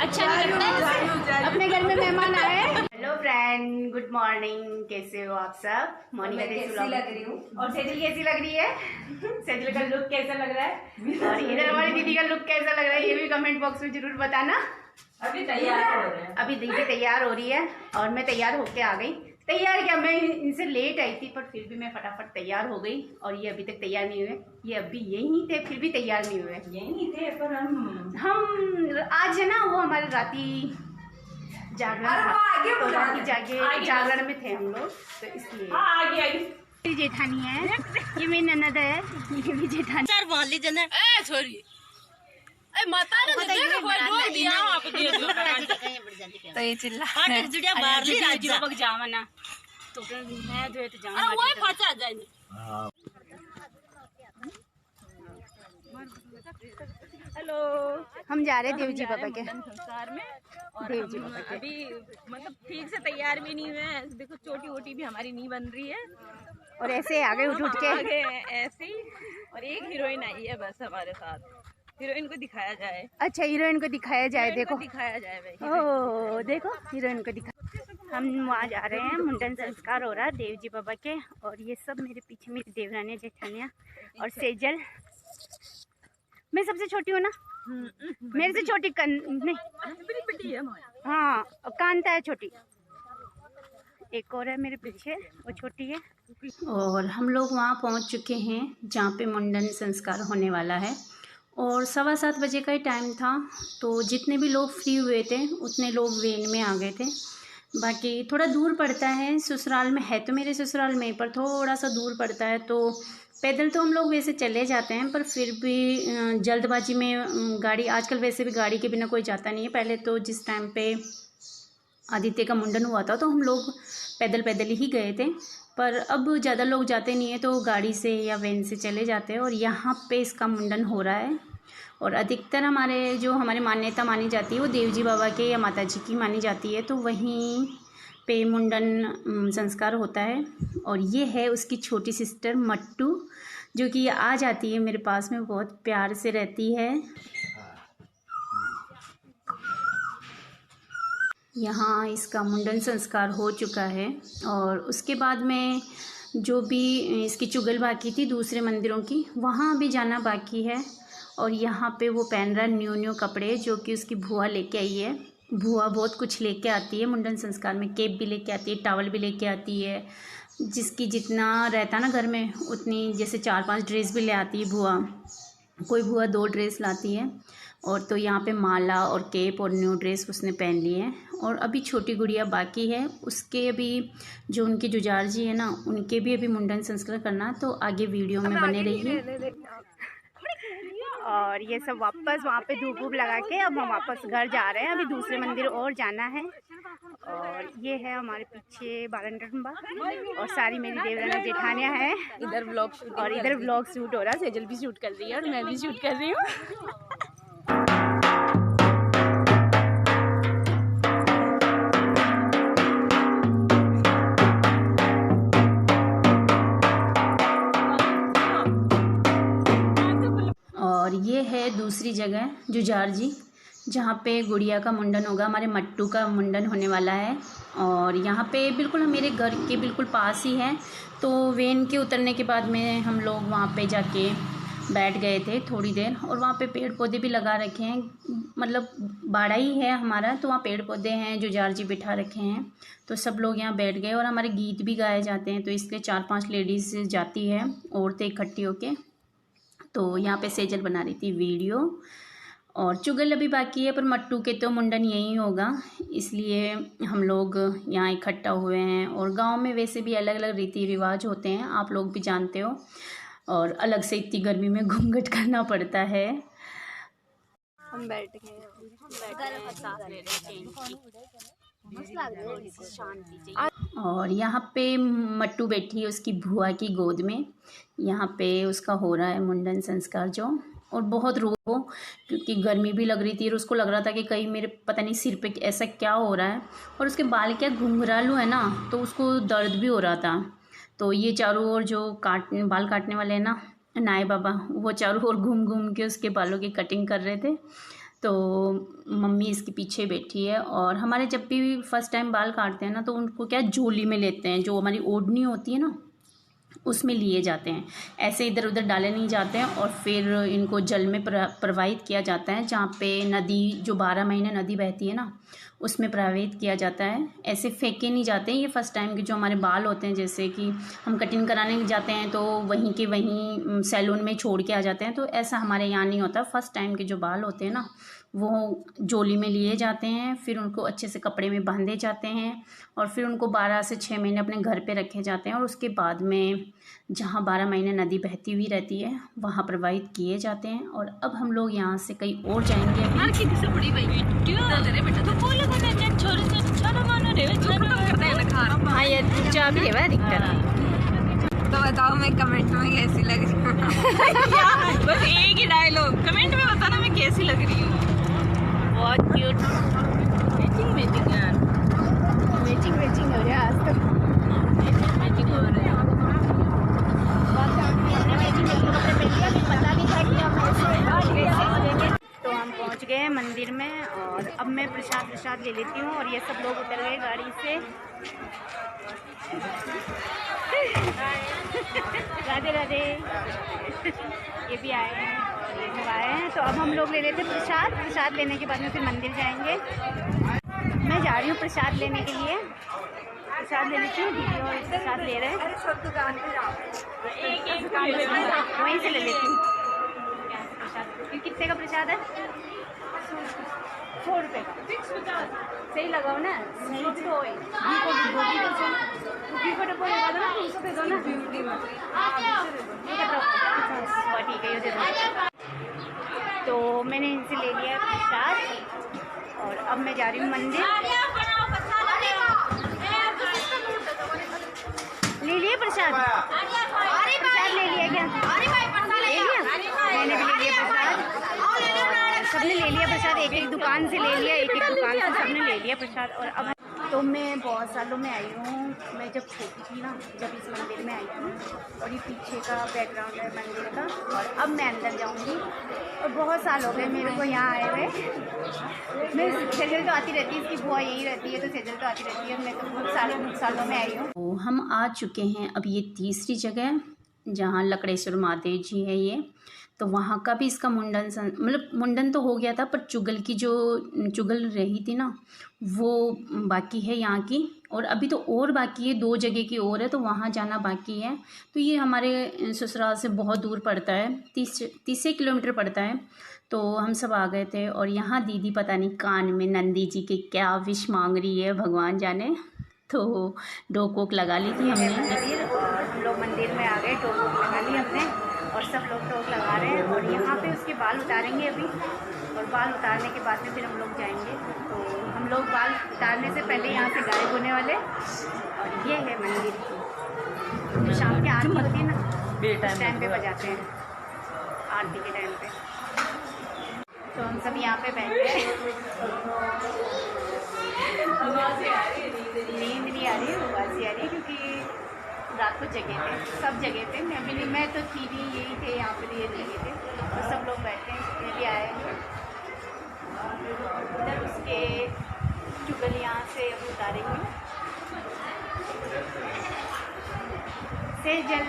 अच्छा नहीं लगता है अपने घर में मेहमान आए। हेलो फ्रेंड, गुड मॉर्निंग, कैसे हो आप सब? मॉर्निंग कैसी लग रही हूँ और सेजल कैसी लग रही है? सेजल का लुक कैसा लग रहा है और इधर हमारी दीदी का लुक कैसा लग रहा है, ये भी कमेंट बॉक्स में जरूर बताना। अभी तैयार हो रहे हैं, अभी दीदी तैयार हो रही है और मैं तैयार होके आ गई। तैयार क्या, मैं इनसे लेट आई थी पर फिर भी मैं फटाफट तैयार हो गई और ये अभी तक तैयार नहीं हुए। ये अभी यही थे फिर भी तैयार नहीं हुए। यही थे पर हम आज है ना वो हमारे राती जागरण तो राती जागरण में थे हम लोग, तो इसलिए मेरी जेठानी है, ये मेरी ननद है, ये भी जेठानी। चार वाली जने ए छोरी माता ने देखो कोई डोल दिया आप दे दो तो ये चिल्ला हट जुड़िया बाहर ले जी बाबा जावा ना तो मैं जो है तो जाऊं। अरे वो फंसा जाए। हेलो, हम जा रहे हैं देव जी बाबा के संस्कार में और देव जी बाबा के। अभी मतलब ठीक से तैयार भी नहीं हुए हैं, देखो चोटी वोटी भी हमारी नहीं बन रही है और ऐसे आगे उठ के आगे ऐसे ही। और एक हीरोइन आई है बस हमारे साथ, हीरोइन को दिखाया जाए। अच्छा, हीरोइन को दिखाया जाए, देखो दिखाया जाए भाई। ओह देखो हीरोइन को दिखा। हम वहाँ जा रहे हैं, मुंडन संस्कार हो रहा है देव जी बाबा के और ये सब मेरे पीछे मेरी देवरानी जेठानियाँ और सेजल। मैं सबसे छोटी हूँ ना, मेरे से छोटी नहीं, हाँ कांता है छोटी, एक और है मेरे पीछे वो छोटी है। और हम लोग वहाँ पहुँच चुके हैं जहाँ पे मुंडन संस्कार होने वाला है और 7:15 बजे का ही टाइम था। तो जितने भी लोग फ्री हुए थे उतने लोग वेन में आ गए थे। बाकी थोड़ा दूर पड़ता है, ससुराल में है तो मेरे ससुराल में, पर थोड़ा सा दूर पड़ता है। तो पैदल तो हम लोग वैसे चले जाते हैं पर फिर भी जल्दबाजी में गाड़ी, आजकल वैसे भी गाड़ी के बिना कोई जाता नहीं है। पहले तो जिस टाइम पे आदित्य का मुंडन हुआ था तो हम लोग पैदल ही गए थे, पर अब ज़्यादा लोग जाते नहीं है तो गाड़ी से या वैन से चले जाते हैं। और यहाँ पे इसका मुंडन हो रहा है और अधिकतर हमारी मान्यता मानी जाती है वो देव जी बाबा के या माता जी की मानी जाती है, तो वहीं पे मुंडन संस्कार होता है। और ये है उसकी छोटी सिस्टर मट्टू, जो कि आ जाती है मेरे पास में, बहुत प्यार से रहती है। यहाँ इसका मुंडन संस्कार हो चुका है और उसके बाद में जो भी इसकी चुगल बाकी थी दूसरे मंदिरों की, वहाँ भी जाना बाकी है। और यहाँ पे वो पहन रहा है न्यू कपड़े जो कि उसकी बुआ लेके आई है। बुआ बहुत कुछ लेके आती है मुंडन संस्कार में, केप भी लेके आती है, टावल भी लेके आती है, जिसकी जितना रहता ना घर में उतनी, जैसे 4-5 ड्रेस भी ले आती है बुआ, कोई बुआ 2 ड्रेस लाती है। और तो यहाँ पे माला और केप और न्यू ड्रेस उसने पहन ली है। और अभी छोटी गुड़िया बाकी है, उसके अभी जो उनके जुझार जी है ना, उनके भी अभी मुंडन संस्कार करना, तो आगे वीडियो में बने रहिए। और ये सब वापस वहाँ पे धूप वूप लगा के अब हम वापस घर जा रहे हैं, अभी दूसरे मंदिर और जाना है। और ये है हमारे पीछे बारंडा और सारी मेरी देवरानी जेठानियाँ हैं इधर व्लॉग और इधर व्लॉग शूट हो रहा है। सेजल भी शूट कर रही है और मैं भी शूट कर रही हूँ। और ये है दूसरी जगह जुझार जी, जहाँ पे गुड़िया का मुंडन होगा, हमारे मट्टू का मुंडन होने वाला है। और यहाँ पे बिल्कुल मेरे घर के बिल्कुल पास ही है, तो वेन के उतरने के बाद में हम लोग वहाँ पे जाके बैठ गए थे थोड़ी देर। और वहाँ पे पेड़ पौधे भी लगा रखे हैं, मतलब बाड़ा ही है हमारा, तो वहाँ पेड़ पौधे हैं, जुझार जी बिठा रखे हैं, तो सब लोग यहाँ बैठ गए। और हमारे गीत भी गाए जाते हैं, तो इसलिए 4-5 लेडीज़ जाती है, औरतें इकट्ठी होके। तो यहाँ पे सेजल बना रही थी वीडियो और चुगल अभी बाकी है, पर मट्टू के तो मुंडन यहीं होगा, इसलिए हम लोग यहाँ इकट्ठा हुए हैं। और गांव में वैसे भी अलग अलग रीति रिवाज होते हैं, आप लोग भी जानते हो, और अलग से इतनी गर्मी में घूंघट करना पड़ता है। हम बैठ गए, और यहाँ पे मट्टू बैठी है उसकी बुआ की गोद में। यहाँ पे उसका हो रहा है मुंडन संस्कार जो, और बहुत रो, क्योंकि गर्मी भी लग रही थी और उसको लग रहा था कि कहीं मेरे पता नहीं सिर पे ऐसा क्या हो रहा है। और उसके बाल क्या घुंघरालू है ना, तो उसको दर्द भी हो रहा था। तो ये चारों ओर जो बाल काटने वाले हैं ना, नाय बाबा, वो चारों ओर घूम घूम के उसके बालों की कटिंग कर रहे थे। तो मम्मी इसके पीछे बैठी है। और हमारे जब भी फर्स्ट टाइम बाल काटते हैं ना तो उनको क्या झोली में लेते हैं, जो हमारी ओढ़नी होती है ना उसमें लिए जाते हैं, ऐसे इधर उधर डाले नहीं जाते हैं। और फिर इनको जल में प्रवाहित किया जाता है, जहाँ पे नदी जो 12 महीने नदी बहती है ना उसमें प्रवाहित किया जाता है। ऐसे फेंके नहीं जाते हैं। ये फर्स्ट टाइम के जो हमारे बाल होते हैं, जैसे कि हम कटिंग कराने जाते हैं तो वहीं के वहीं सैलून में छोड़ के आ जाते हैं, तो ऐसा हमारे यहाँ नहीं होता। फर्स्ट टाइम के जो बाल होते हैं ना वो जोली में लिए जाते हैं, फिर उनको अच्छे से कपड़े में बांधे जाते हैं और फिर उनको 12 से 6 महीने अपने घर पे रखे जाते हैं। और उसके बाद में जहाँ 12 महीने नदी बहती हुई रहती है वहाँ प्रवाहित किए जाते हैं। और अब हम लोग यहाँ से कहीं और जाएंगे। तो बताओ मैं कमेंट में कैसी लग रही हूँ? बस एक ही डायलॉग, कमेंट में बताना मैं कैसी लग रही हूँ। बहुत क्यूट। मैचिंग यार, मैचिंग हो रहा है आज तो। मैचिंग हो रहा है। तो हम पहुंच गए हैं मंदिर में और अब मैं प्रसाद ले लेती हूँ। और ये सब लोग उतर गए गाड़ी से। राधे राधे। ये भी आए हैं और ये सब आए हैं। तो अब हम लोग ले लेते हैं प्रसाद लेने के बाद में फिर मंदिर जाएंगे। मैं जा रही हूँ प्रसाद लेने के लिए। प्रसाद ले लेती हूँ, दीदी और प्रसाद ले रहे हैं। वहीं से ले लेती हूँ प्रसाद। ये कितने का प्रसाद है? 100 रुपये का। सही लगाओ ना, सही तो लगा दो ना, 200 दे दो ना। ठीक है, ये दे दो। तो मैंने इनसे ले लिया प्रसाद और अब मैं जा रही हूँ मंदिर। ले लिया प्रसाद? प्रसाद ले लिया क्या? ले लिया? मैंने भी ले लिया प्रसाद। सबने ले लिया प्रसाद, एक दुकान से ले लिया, एक दुकान से सबने ले लिया प्रसाद। और अब तो मैं बहुत सालों में आई हूँ। मैं जब छोटी थी ना, जब इस मंदिर में आई हूँ। और ये पीछे का बैकग्राउंड है मंदिर का। और अब मैं अंदर जाऊँगी। और बहुत साल हो गए मेरे को यहाँ आए हुए। मैं सेजल तो आती रहती है, इसकी बुआ यही रहती है तो सेजल तो आती रहती है। मैं तो बहुत सालों में आई हूँ। तो हम आ चुके हैं अब ये तीसरी जगह जहाँ लकड़ेश्वर महादेव जी है ये। तो वहाँ का भी इसका मुंडन तो हो गया था, पर चुगल रही थी ना वो बाकी है यहाँ की। और अभी तो और बाकी है, 2 जगह की और है, तो वहाँ जाना बाकी है। तो ये हमारे ससुराल से बहुत दूर पड़ता है, 30 किलोमीटर पड़ता है। तो हम सब आ गए थे। और यहाँ दीदी पता नहीं कान में नंदी जी के क्या विश मांग रही है, भगवान जाने। तो डोक वोक लगा ली थी हमने। और हम लोग मंदिर में आ गए, डोक वोक लगा ली हमने और सब लोग डोक लगा रहे हैं। और यहाँ पे उसके बाल उतारेंगे अभी। और बाल उतारने के बाद में फिर हम लोग जाएंगे। तो हम लोग बाल उतारने से पहले यहाँ से गायब होने वाले। और ये है मंदिर की, तो शाम के आरती होती है ना, उस टाइम पे बजाते हैं आरती के टाइम पे। तो हम सब यहाँ पे बैठे हैं। नींद नहीं आ रही है, उबासी आ रही है, क्योंकि रात को जगह थे, सब जगह थे। मैं तो थी भी, यही थे यहाँ पे, ये लगे थे। तो सब लोग बैठे हैं, जितने भी आए हैं। उधर उसके चुगल यहाँ से अब उतारेंगे। सेजल